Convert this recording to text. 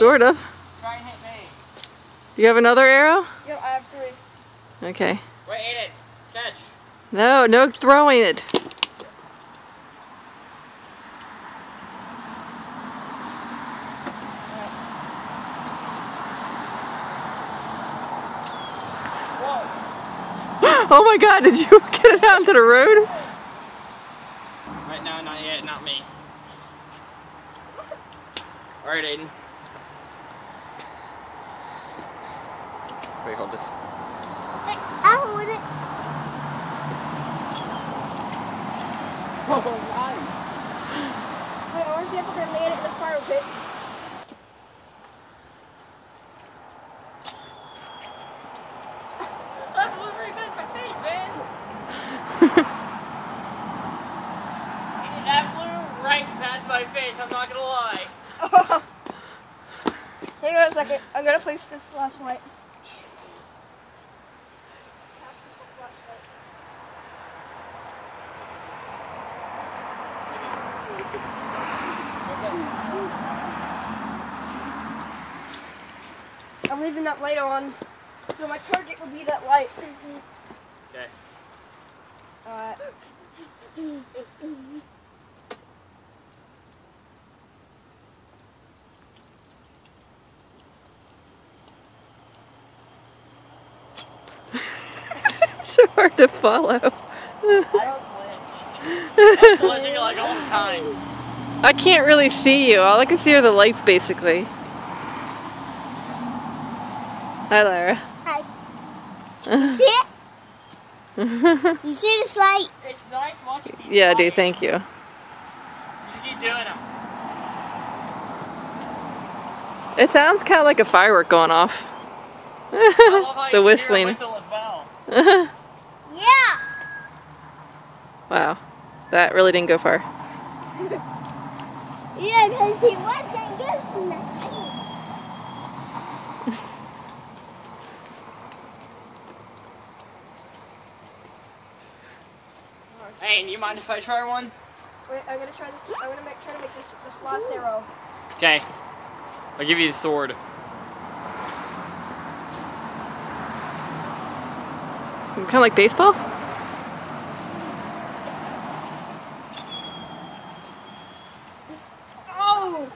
Sort of. Try and hit me. You have another arrow? Yep, I have 3. Okay. Wait, Aiden. Catch. No, no throwing it. Oh my God, did you get it out into the road? Right now, not yet, not me. Alright, Aiden. Wait, hold this. I hold it. Oh, nice. Wait, I want to see if I can land it in the fire pit. That flew right past my face, man. That flew right past my face, I'm not gonna lie. Hang on a second. I'm going to place this flashlight. I'm leaving that light on, so my target will be that light. Okay. Alright. So hard to follow. I switched like all the time. I can't really see you. All I can see are the lights, basically. Hi, Lara. Hi. You see it? You see this light? It's nice watching you. Yeah, I do. Thank you. You keep doing them. It sounds kind of like a firework going off. I love how you The hear a whistling. whistle as well. Yeah. Wow, that really didn't go far. Yeah, because he wasn't good enough. Hey, do you mind if I try one? Wait, I'm gonna try this. I'm gonna try to make this last arrow. Okay. I'll give you the sword. Kind of like baseball? Oh!